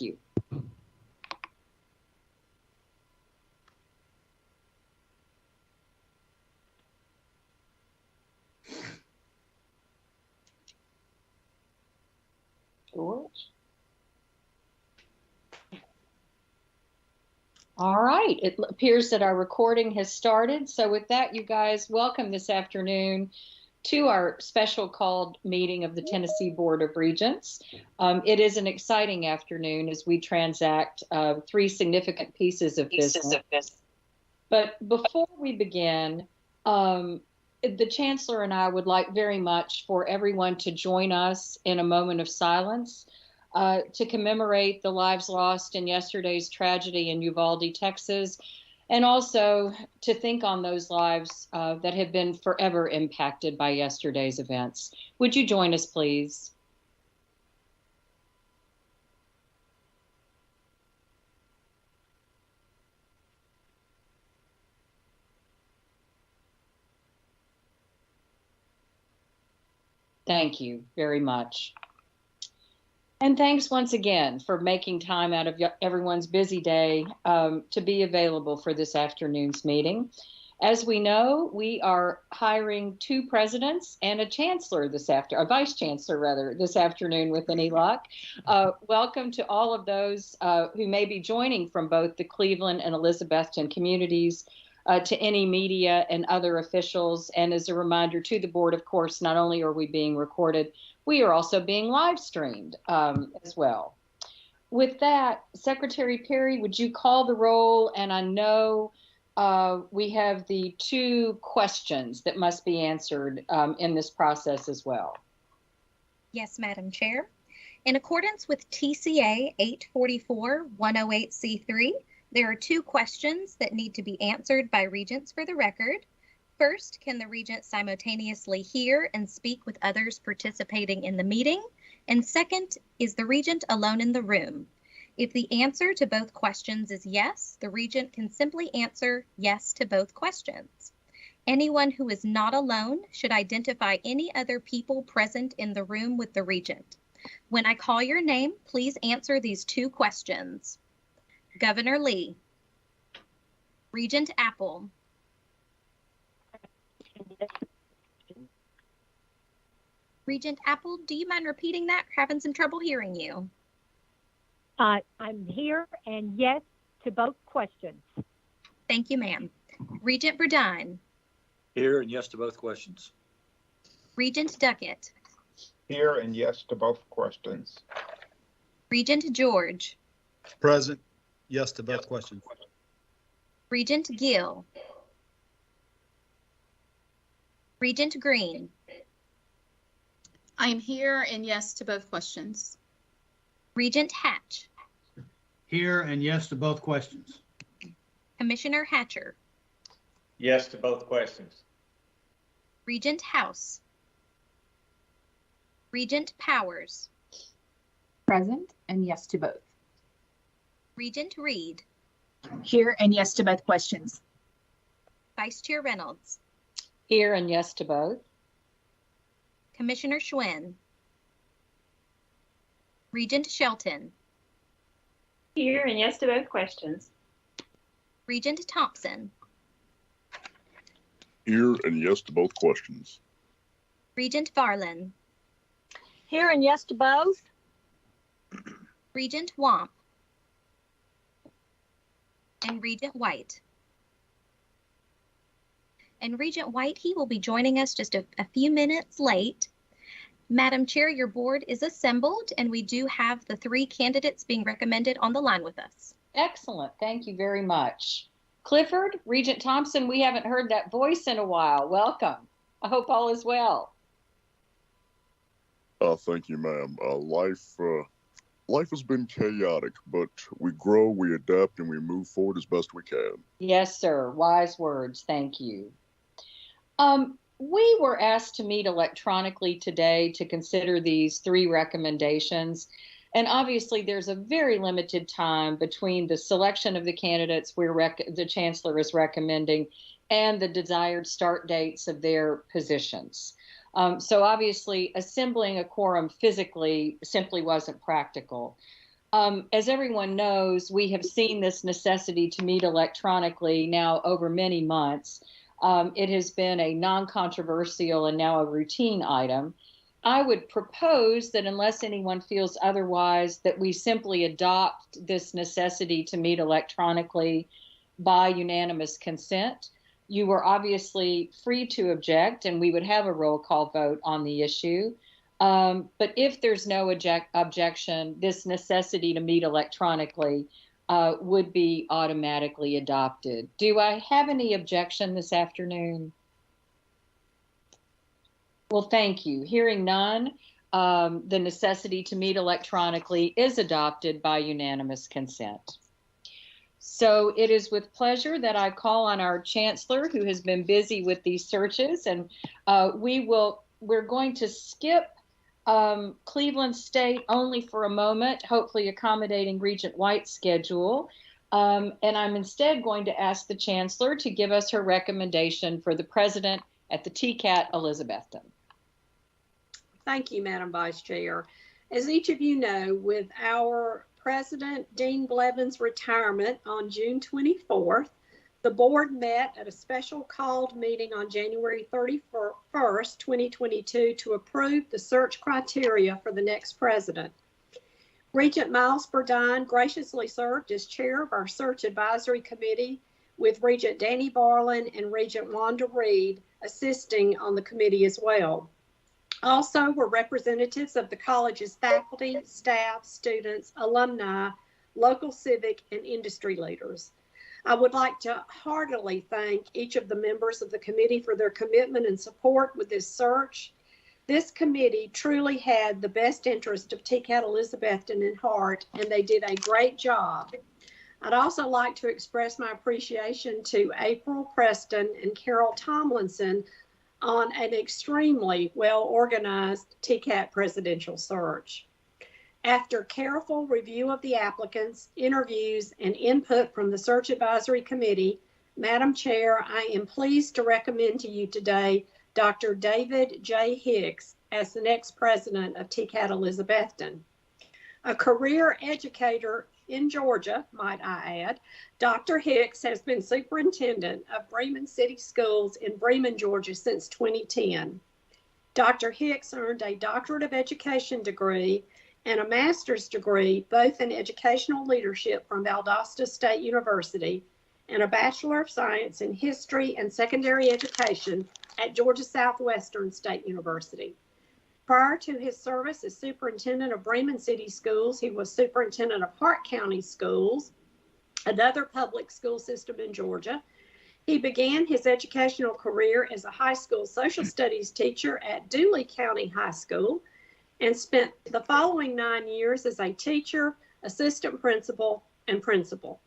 you. George? All right, it appears that our recording has started. So with that, you guys, welcome this afternoon to our special called meeting of the Tennessee Board of Regents. It is an exciting afternoon as we transact three significant pieces of business. But before we begin, the Chancellor and I would like very much for everyone to join us in a moment of silence to commemorate the lives lost in yesterday's tragedy in Uvalde, Texas, and also to think on those lives that have been forever impacted by yesterday's events. Would you join us, please? Thank you very much. And thanks once again for making time out of everyone's busy day to be available for this afternoon's meeting. As we know, we are hiring two presidents and a chancellor a vice chancellor rather, this afternoon with any luck. Welcome to all of those who may be joining from both the Cleveland and Elizabethton communities, to any media and other officials. And as a reminder to the board, of course, not only are we being recorded, we are also being live streamed as well. With that, Secretary Perry, would you call the roll? And I know we have the two questions that must be answered in this process as well. Yes, Madam Chair. In accordance with TCA 844-108C3, there are two questions that need to be answered by regents for the record. First, can the regent simultaneously hear and speak with others participating in the meeting? And second, is the regent alone in the room? If the answer to both questions is yes, the regent can simply answer yes to both questions. Anyone who is not alone should identify any other people present in the room with the regent. When I call your name, please answer these two questions. Governor Lee. Regent Apple. Regent Apple, do you mind repeating that? We're having some trouble hearing you. I'm here and yes to both questions. Thank you, ma'am. Regent Burdine. Here and yes to both questions. Regent Duckett. Here and yes to both questions. Regent George. Present. Yes to both questions. Regent Gill. Regent Green. I'm here and yes to both questions. Regent Hatch. Here and yes to both questions. Commissioner Hatcher. Yes to both questions. Regent House. Regent Powers. Present and yes to both. Regent Reed. Here and yes to both questions. Vice Chair Reynolds. Here and yes to both. Commissioner Schwinn. Regent Shelton. Here and yes to both questions. Regent Thompson. Here and yes to both questions. Regent Varlin. Here and yes to both. Regent Womp. And Regent White. And Regent White, he will be joining us just a few minutes late. Madam Chair, your board is assembled and we do have the three candidates being recommended on the line with us. Excellent. Thank you very much. Clifford, Regent Thompson, we haven't heard that voice in a while. Welcome. I hope all is well. Thank you, ma'am. Life has been chaotic, but we grow, we adapt, and we move forward as best we can. Yes, sir. Wise words. Thank you. We were asked to meet electronically today to consider these three recommendations. And obviously, there's a very limited time between the selection of the candidates the Chancellor is recommending and the desired start dates of their positions. So obviously, assembling a quorum physically simply wasn't practical. As everyone knows, we have seen this necessity to meet electronically now over many months. It has been a non-controversial and now a routine item. I would propose that unless anyone feels otherwise, that we simply adopt this necessity to meet electronically by unanimous consent. You were obviously free to object, and we would have a roll call vote on the issue. But if there's no objection, this necessity to meet electronically would be automatically adopted. Do I have any objection this afternoon? Well, thank you. Hearing none, the necessity to meet electronically is adopted by unanimous consent. So it is with pleasure that I call on our Chancellor, who has been busy with these searches, and we're going to skip Cleveland State only for a moment, hopefully accommodating Regent White's schedule. And I'm instead going to ask the Chancellor to give us her recommendation for the president at the TCAT Elizabethton. Thank you, Madam Vice Chair. As each of you know, with our President Dean Blevins' retirement on June 24th, the board met at a special called meeting on January 31st, 2022 to approve the search criteria for the next president. Regent Miles Burdine graciously served as chair of our search advisory committee, with Regent Danny Barlin and Regent Wanda Reed assisting on the committee as well. Also were representatives of the college's faculty, staff, students, alumni, local civic, and industry leaders. I would like to heartily thank each of the members of the committee for their commitment and support with this search. This committee truly had the best interest of TCAT Elizabethton in heart, and they did a great job. I'd also like to express my appreciation to April Preston and Carol Tomlinson on an extremely well-organized TCAT presidential search. After careful review of the applicants, interviews, and input from the Search Advisory Committee, Madam Chair, I am pleased to recommend to you today Dr. David J. Hicks as the next president of TCAT Elizabethton. A career educator in Georgia, might I add, Dr. Hicks has been superintendent of Bremen City Schools in Bremen, Georgia since 2010. Dr. Hicks earned a Doctorate of Education degree and a master's degree, both in educational leadership from Valdosta State University, and a Bachelor of Science in History and Secondary Education at Georgia Southwestern State University. Prior to his service as superintendent of Bremen City Schools, he was superintendent of Hart County Schools, another public school system in Georgia. He began his educational career as a high school social studies teacher at Dooley County High School, and spent the following 9 years as a teacher, assistant principal, and principal.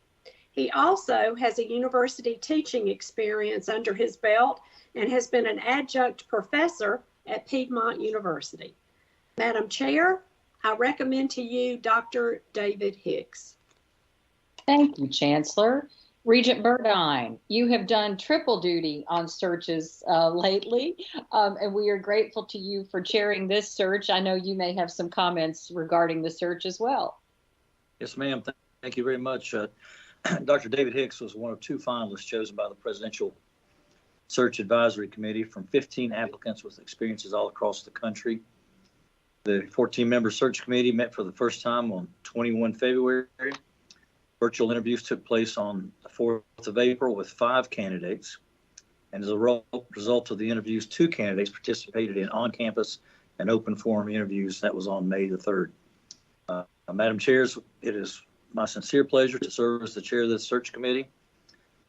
He also has a university teaching experience under his belt and has been an adjunct professor at Piedmont University. Madam Chair, I recommend to you Dr. David Hicks. Thank you, Chancellor. Regent Burdine, you have done triple duty on searches lately, and we are grateful to you for chairing this search. I know you may have some comments regarding the search as well. Yes, ma'am. Thank you very much. Dr. David Hicks was one of 2 finalists chosen by the Presidential Search Advisory Committee from 15 applicants with experiences all across the country. The 14-member search committee met for the first time on 21 February. Virtual interviews took place on the 4th of April with 5 candidates. And as a result of the interviews, 2 candidates participated in on-campus and open forum interviews. That was on May the 3rd. Madam Chair, it is my sincere pleasure to serve as the chair of this search committee.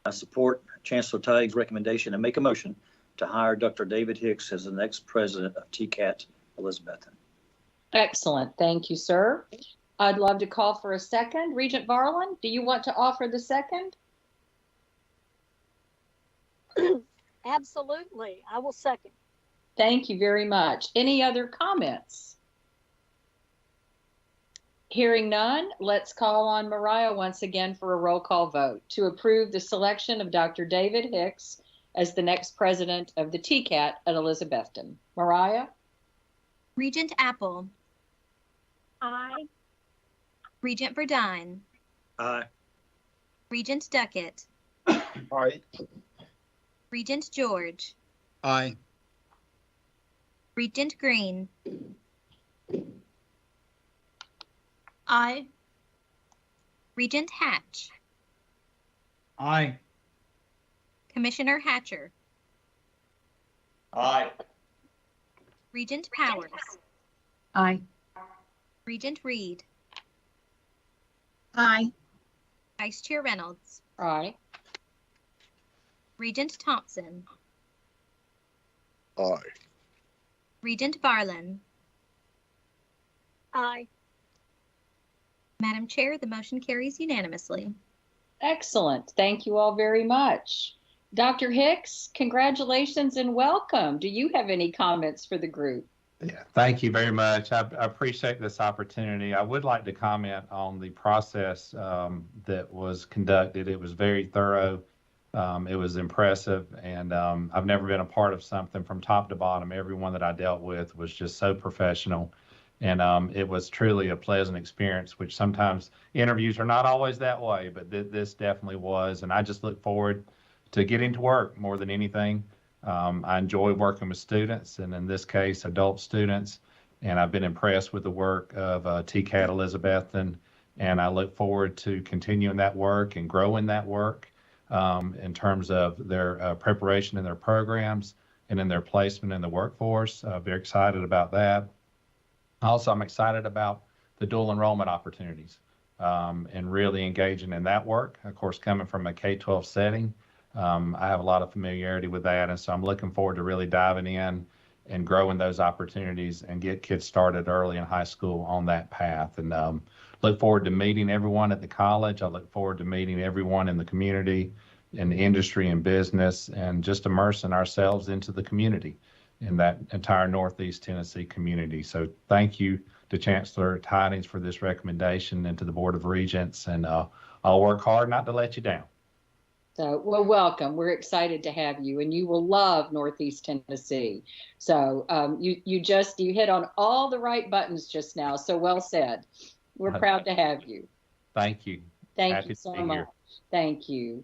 I support Chancellor Taig's recommendation and make a motion to hire Dr. David Hicks as the next president of TCAT Elizabethton. Excellent. Thank you, sir. I'd love to call for a second. Regent Barlin, do you want to offer the second? Absolutely. I will second. Thank you very much. Any other comments? Hearing none, let's call on Mariah once again for a roll call vote to approve the selection of Dr. David Hicks as the next president of the TCAT at Elizabethton. Mariah? Regent Apple. Aye. Regent Verdine, Aye. Regent Duckett, Aye. Regent George, Aye. Regent Green, Aye. Regent Hatch, Aye. Commissioner Hatcher, Aye. Regent Powers, Aye. Regent Reed, Aye. Vice Chair Reynolds, Aye. Regent Thompson, Aye. Regent Barlin. Aye. Madam Chair, the motion carries unanimously. Excellent. Thank you all very much. Dr. Hicks, congratulations and welcome. Do you have any comments for the group? Yeah, thank you very much. I appreciate this opportunity. I would like to comment on the process that was conducted. It was very thorough. It was impressive, and I've never been a part of something from top to bottom. Everyone that I dealt with was just so professional, and it was truly a pleasant experience, which sometimes interviews are not always that way, but this definitely was, and I just look forward to getting to work more than anything. I enjoy working with students, and in this case, adult students, and I've been impressed with the work of TCAT Elizabethton, and I look forward to continuing that work and growing that work in terms of their preparation in their programs and in their placement in the workforce. Very excited about that. Also, I'm excited about the dual enrollment opportunities and really engaging in that work. Of course, coming from a K-12 setting, I have a lot of familiarity with that, and so I'm looking forward to really diving in and growing those opportunities and get kids started early in high school on that path. And look forward to meeting everyone at the college. I look forward to meeting everyone in the community, in the industry and business, and just immersing ourselves into the community in that entire Northeast Tennessee community. So thank you to Chancellor Tidings for this recommendation and to the Board of Regents, and I'll work hard not to let you down. So, well, welcome. We're excited to have you, and you will love Northeast Tennessee. So you hit on all the right buttons just now. So well said. We're proud to have you. Thank you. Thank you so much. Thank you.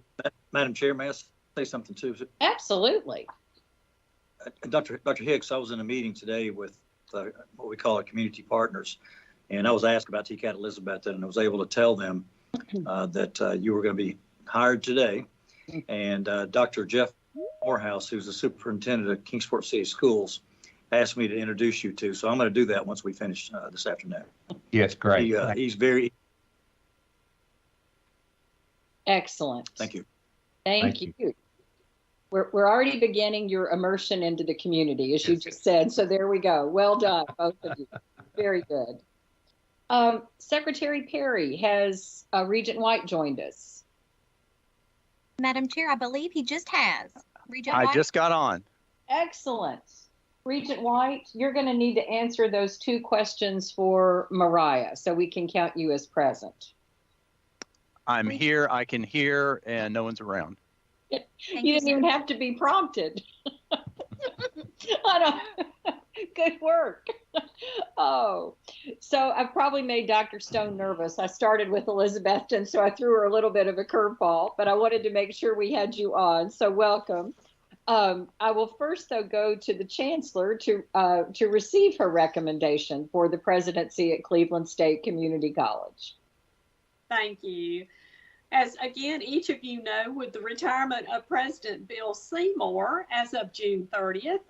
Madam Chair, may I say something too? Absolutely. Dr. Hicks, I was in a meeting today with what we call our community partners, and I was asked about TCAT Elizabethton, and I was able to tell them that you were going to be hired today. And Dr. Jeff Morehouse, who's the superintendent of Kingsport City Schools, asked me to introduce you to. So I'm going to do that once we finish this afternoon. Yes, great. He's very excellent. Thank you. Thank you. We're already beginning your immersion into the community, as you just said. So there we go. Well done, both of you. Very good. Secretary Perry, has Regent White joined us? Madam Chair, I believe he just has. Regent I White? just got on. Excellent. Regent White, you're going to need to answer those 2 questions for Mariah, so we can count you as present. I'm here, I can hear, and no one's around. You didn't even have to be prompted. Good work. Oh, so I've probably made Dr. Stone nervous. I started with Elizabethton, so I threw her a little bit of a curveball, but I wanted to make sure we had you on. So welcome. I will first, though, go to the Chancellor to receive her recommendation for the presidency at Cleveland State Community College. Thank you. As again, each of you know, with the retirement of President Bill Seymour as of June 30th,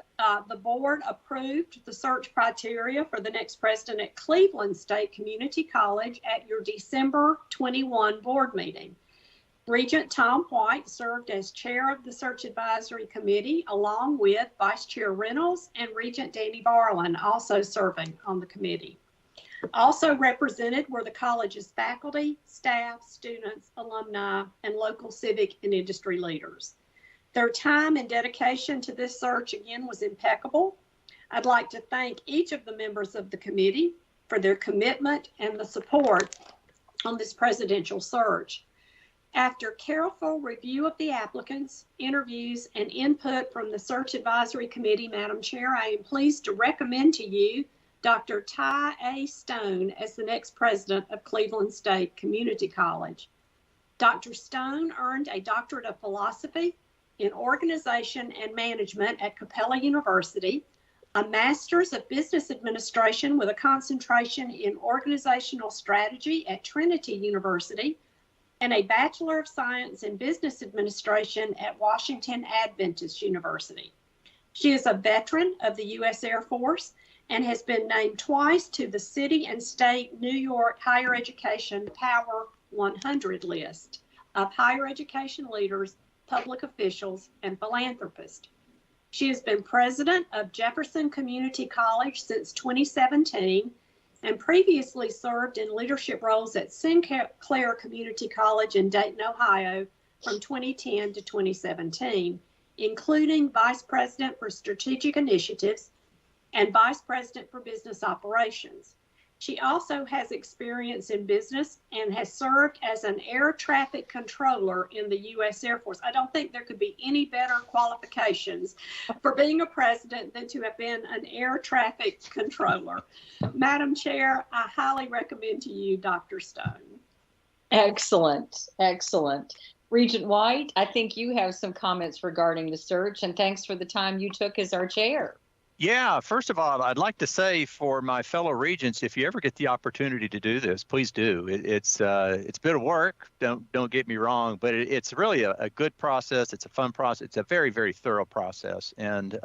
the board approved the search criteria for the next president at Cleveland State Community College at your December 21 board meeting. Regent Tom White served as chair of the search advisory committee, along with Vice Chair Reynolds and Regent Danny Barlin, also serving on the committee. Also represented were the college's faculty, staff, students, alumni, and local civic and industry leaders. Their time and dedication to this search again was impeccable. I'd like to thank each of the members of the committee for their commitment and the support on this presidential search. After careful review of the applicants, interviews, and input from the Search Advisory Committee, Madam Chair, I am pleased to recommend to you Dr. Ty A. Stone as the next president of Cleveland State Community College. Dr. Stone earned a doctorate of philosophy in organization and management at Capella University, a master's of business administration with a concentration in organizational strategy at Trinity University, and a Bachelor of Science in Business Administration at Washington Adventist University. She is a veteran of the U.S. Air Force and has been named twice to the City and State New York Higher Education Power 100 list of higher education leaders, public officials, and philanthropists. She has been president of Jefferson Community College since 2017 and previously served in leadership roles at Sinclair Community College in Dayton, Ohio from 2010 to 2017, including Vice President for Strategic Initiatives and Vice President for Business Operations. She also has experience in business and has served as an air traffic controller in the U.S. Air Force. I don't think there could be any better qualifications for being a president than to have been an air traffic controller. Madam Chair, I highly recommend to you Dr. Stone. Excellent, excellent. Regent White, I think you have some comments regarding the search, and thanks for the time you took as our chair. Yeah, first of all, I'd like to say for my fellow regents, if you ever get the opportunity to do this, please do. It's a bit of work. Don't get me wrong, but it's really a good process. It's a fun process. It's a very, very thorough process. And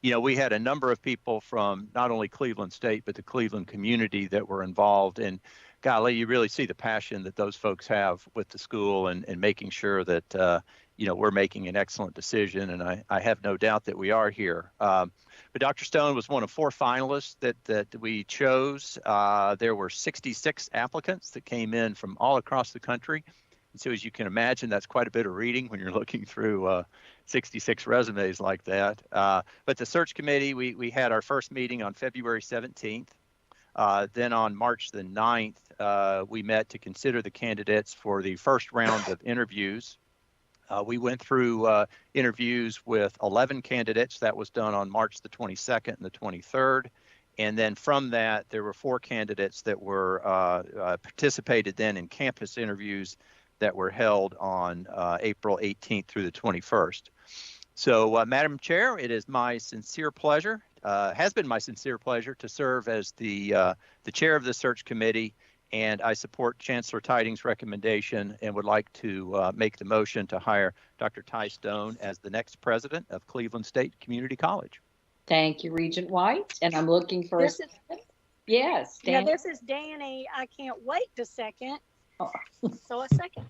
we had a number of people from not only Cleveland State but the Cleveland community that were involved. And golly, you really see the passion that those folks have with the school and making sure that we're making an excellent decision. And I have no doubt that we are here. But Dr. Stone was one of 4 finalists that we chose. There were 66 applicants that came in from all across the country. And so as you can imagine, that's quite a bit of reading when you're looking through 66 resumes like that. But the search committee, we had our first meeting on February 17th. Then on March the 9th, we met to consider the candidates for the first round of interviews. We went through interviews with 11 candidates. That was done on March the 22nd and the 23rd. And then from that, there were 4 candidates that were participated then in campus interviews that were held on April 18th through the 21st. So, Madam Chair, it is my sincere pleasure, has been my sincere pleasure to serve as the chair of the search committee. And I support Chancellor Tiding's recommendation and would like to make the motion to hire Dr. Ty Stone as the next president of Cleveland State Community College. Thank you, Regent White. And I'm looking for yes, Yeah, Dan. this is Danny. I can't wait to second. Oh. So a second.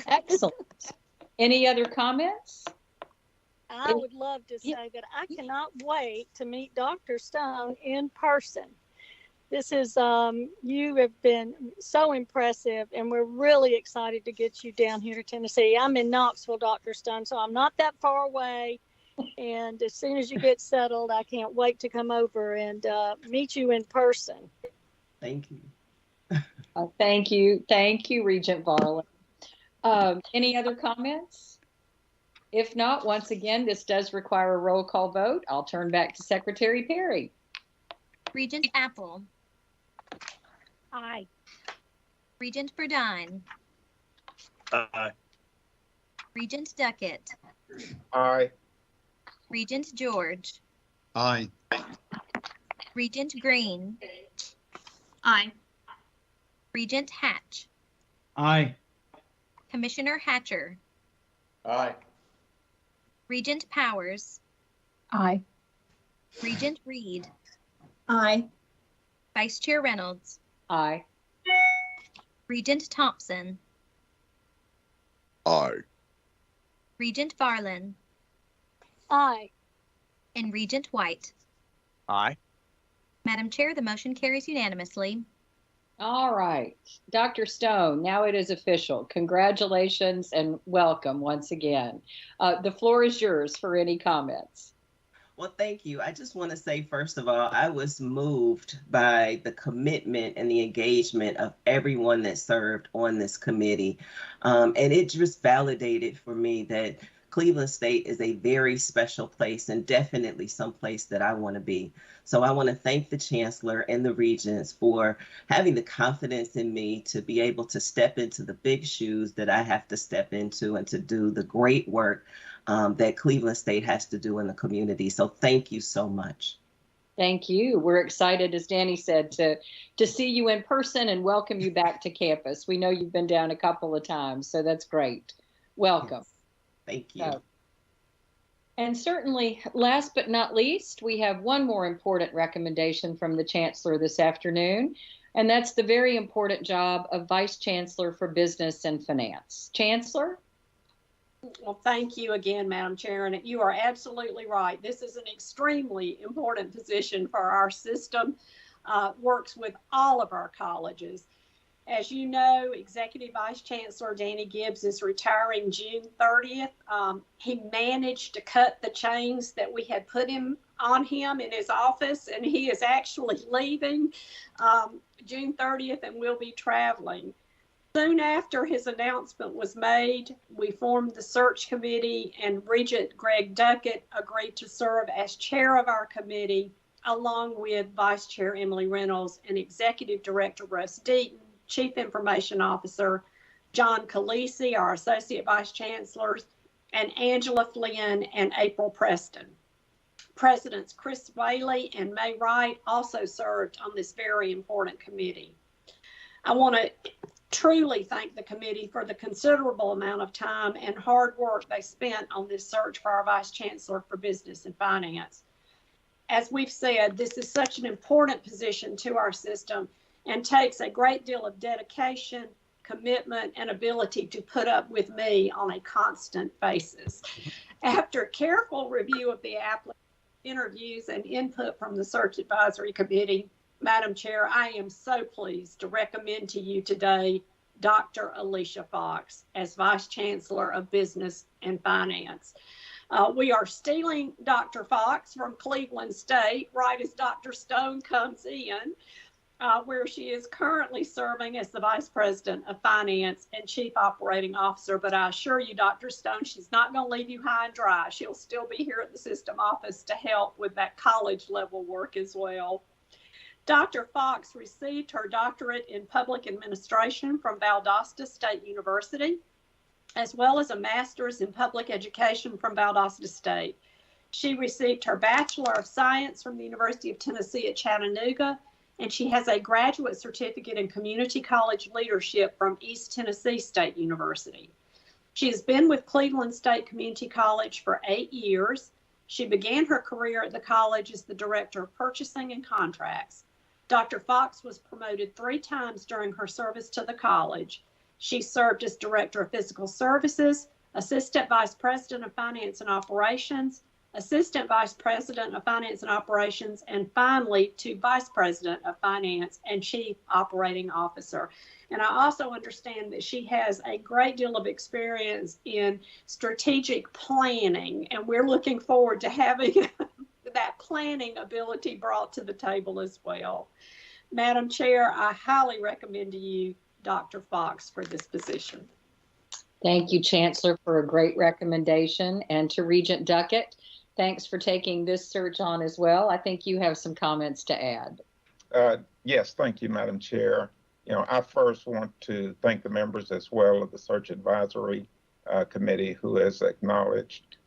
Excellent. Any other comments? I would love to say that I cannot wait to meet Dr. Stone in person. This is, you have been so impressive, and we're really excited to get you down here to Tennessee. I'm in Knoxville, Dr. Stone, so I'm not that far away. And as soon as you get settled, I can't wait to come over and meet you in person. Thank you. Thank you. Thank you, Regent Varlin. Any other comments? If not, once again, this does require a roll call vote. I'll turn back to Secretary Perry. Regent Apple. Aye. Regent Burdine. Aye. Regent Duckett. Aye. Regent George. Aye. Regent Green. Aye. Regent Hatch. Aye. Commissioner Hatcher. Aye. Regent Powers. Aye. Regent Reed. Aye. Vice Chair Reynolds. Aye. Regent Thompson. Aye. Regent Varlin. Aye. And Regent White. Aye. Madam Chair, the motion carries unanimously. All right. Dr. Stone, now it is official. Congratulations and welcome once again. The floor is yours for any comments. Well, thank you. I just want to say, first of all, I was moved by the commitment and the engagement of everyone that served on this committee. And it just validated for me that Cleveland State is a very special place and definitely some place that I want to be. So I want to thank the Chancellor and the Regents for having the confidence in me to be able to step into the big shoes that I have to step into and to do the great work that Cleveland State has to do in the community. So thank you so much. Thank you. We're excited, as Danny said, to see you in person and welcome you back to campus. We know you've been down a couple of times, so that's great. Welcome. Yes. Thank you. And certainly, last but not least, we have one more important recommendation from the Chancellor this afternoon, and that's the very important job of Vice Chancellor for Business and Finance. Chancellor? Well, thank you again, Madam Chair, and you are absolutely right. This is an extremely important position for our system. Works with all of our colleges. As you know, Executive Vice Chancellor Danny Gibbs is retiring June 30th. He managed to cut the chains that we had put on him in his office, and he is actually leaving June 30th and will be traveling. Soon after his announcement was made, we formed the search committee, and Regent Greg Duckett agreed to serve as chair of our committee, along with Vice Chair Emily Reynolds and Executive Director Russ Deaton, Chief Information Officer John Khaleesi, our Associate Vice Chancellors, and Angela Flynn and April Preston. Presidents Chris Whaley and May Wright also served on this very important committee. I want to truly thank the committee for the considerable amount of time and hard work they spent on this search for our Vice Chancellor for Business and Finance. As we've said, this is such an important position to our system and takes a great deal of dedication, commitment, and ability to put up with me on a constant basis. After careful review of the applicant interviews and input from the Search Advisory Committee, Madam Chair, I am so pleased to recommend to you today Dr. Alicia Fox as Vice Chancellor of Business and Finance. We are stealing Dr. Fox from Cleveland State right as Dr. Stone comes in, where she is currently serving as the Vice President of Finance and Chief Operating Officer. But I assure you, Dr. Stone, she's not going to leave you high and dry. She'll still be here at the system office to help with that college level work as well. Dr. Fox received her doctorate in public administration from Valdosta State University, as well as a master's in public education from Valdosta State. She received her Bachelor of Science from the University of Tennessee at Chattanooga, and she has a graduate certificate in community college leadership from East Tennessee State University. She has been with Cleveland State Community College for 8 years. She began her career at the college as the Director of Purchasing and Contracts. Dr. Fox was promoted 3 times during her service to the college. She served as Director of Physical Services, Assistant Vice President of Finance and Operations, Assistant Vice President of Finance and Operations, and finally to Vice President of Finance and Chief Operating Officer. And I also understand that she has a great deal of experience in strategic planning, and we're looking forward to having that planning ability brought to the table as well. Madam Chair, I highly recommend to you Dr. Fox for this position. Thank you, Chancellor, for a great recommendation. And to Regent Duckett, thanks for taking this search on as well. I think you have some comments to add. Yes, thank you, Madam Chair. I first want to thank the members as well of the Search Advisory Committee who has acknowledged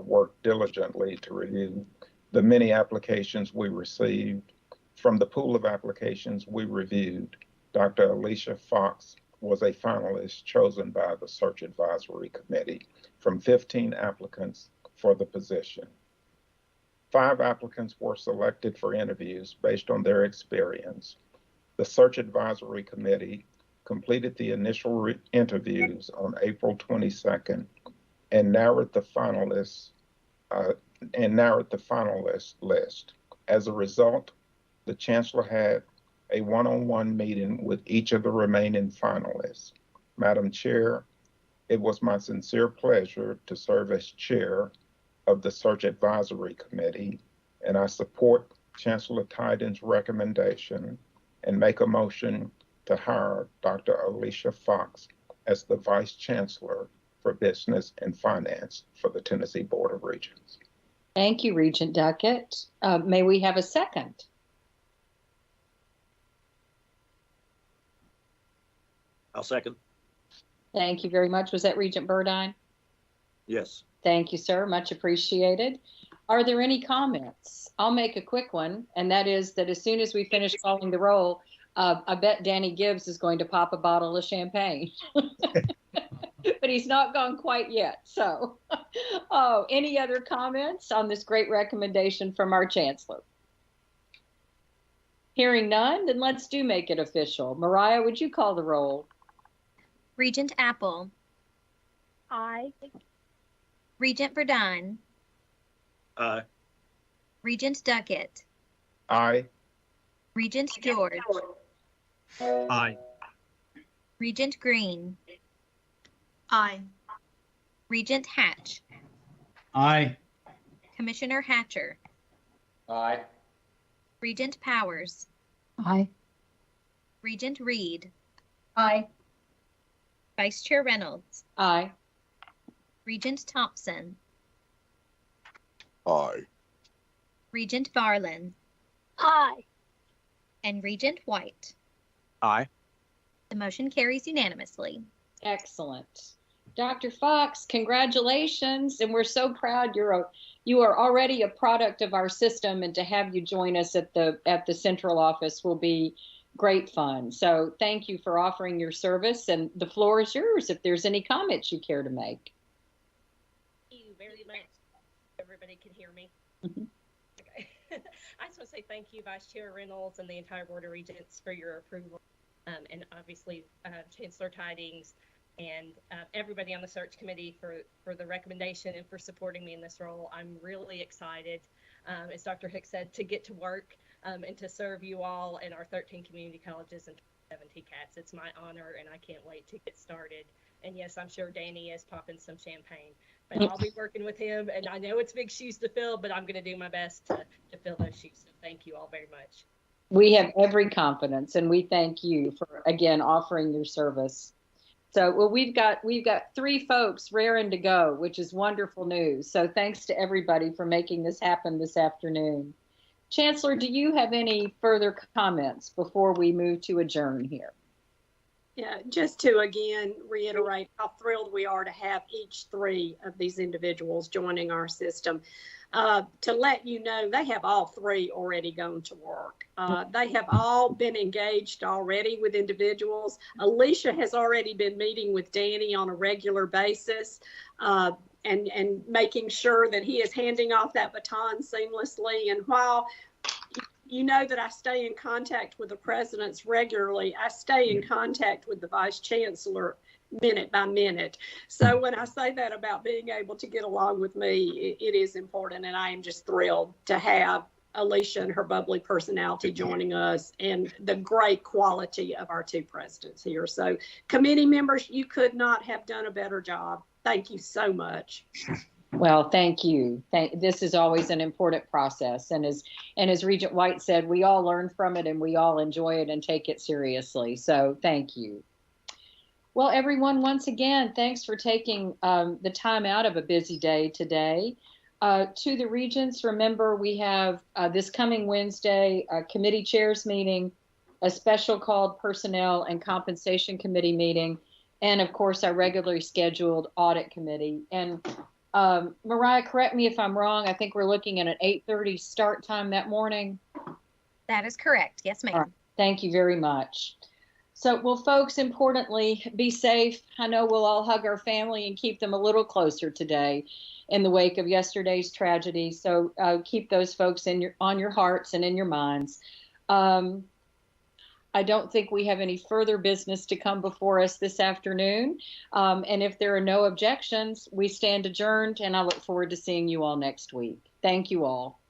worked diligently to review the many applications we received. From the pool of applications we reviewed, Dr. Alicia Fox was a finalist chosen by the Search Advisory Committee from 15 applicants for the position. 5 applicants were selected for interviews based on their experience. The Search Advisory Committee completed the initial interviews on April 22nd and narrowed the finalist list. As a result, the Chancellor had a one-on-one meeting with each of the remaining finalists. Madam Chair, it was my sincere pleasure to serve as chair of the Search Advisory Committee, and I support Chancellor Tiden's recommendation and make a motion to hire Dr. Alicia Fox as the Vice Chancellor for Business and Finance for the Tennessee Board of Regents. Thank you, Regent Duckett. May we have a second? I'll second. Thank you very much. Was that Regent Burdine? Yes. Thank you, sir. Much appreciated. Are there any comments? I'll make a quick one, and that is that as soon as we finish calling the roll, I bet Danny Gibbs is going to pop a bottle of champagne. But he's not gone quite yet. So, any other comments on this great recommendation from our Chancellor? Hearing none, then let's make it official. Mariah, would you call the roll? Regent Apple. Aye. Regent Verdine. Aye. Regent Duckett. Aye. Regent George. Aye. Regent Green. Aye. Regent Hatch. Aye. Commissioner Hatcher. Aye. Regent Powers. Aye. Regent Reed. Aye. Vice Chair Reynolds. Aye. Regent Thompson. Aye. Regent Varlin. Aye. And Regent White. Aye. The motion carries unanimously. Excellent. Dr. Fox, congratulations. And we're so proud you are already a product of our system, and to have you join us at the central office will be great fun. So thank you for offering your service, and the floor is yours if there's any comments you care to make. Thank you very much. Everybody can hear me. Mm-hmm. Okay. I just want to say thank you, Vice Chair Reynolds and the entire Board of Regents for your approval, and obviously Chancellor Tidings and everybody on the search committee for the recommendation and for supporting me in this role. I'm really excited, as Dr. Hicks said, to get to work and to serve you all in our 13 community colleges and 7 TCATs. It's my honor, and I can't wait to get started. And yes, I'm sure Danny is popping some champagne, but I'll be working with him, and I know it's big shoes to fill, but I'm going to do my best to fill those shoes. So thank you all very much. We have every confidence, and we thank you for, again, offering your service. So, well, we've got 3 folks raring to go, which is wonderful news. So thanks to everybody for making this happen this afternoon. Chancellor, do you have any further comments before we move to adjourn here? Yeah, just to again reiterate how thrilled we are to have each 3 of these individuals joining our system. To let you know, they have all 3 already gone to work. They have all been engaged already with individuals. Alicia has already been meeting with Danny on a regular basis and making sure that he is handing off that baton seamlessly. And while you know that I stay in contact with the presidents regularly, I stay in contact with the Vice Chancellor minute by minute. So when I say that about being able to get along with me, it is important, and I am just thrilled to have Alicia and her bubbly personality joining us, and the great quality of our 2 presidents here. So committee members, you could not have done a better job. Thank you so much. Well, thank you. This is always an important process. And as Regent White said, we all learn from it and we all enjoy it and take it seriously. So thank you. Well, everyone, once again, thanks for taking the time out of a busy day today. To the regents, remember we have this coming Wednesday a committee chairs meeting, a special called Personnel and Compensation Committee meeting, and of course our regularly scheduled Audit Committee. And Mariah, correct me if I'm wrong, I think we're looking at an 8:30 start time that morning. That is correct. Yes, ma'am. Right. Thank you very much. So, well, folks, importantly, be safe. I know we'll all hug our family and keep them a little closer today in the wake of yesterday's tragedy. So keep those folks on your hearts and in your minds. I don't think we have any further business to come before us this afternoon. And if there are no objections, we stand adjourned, and I look forward to seeing you all next week. Thank you all.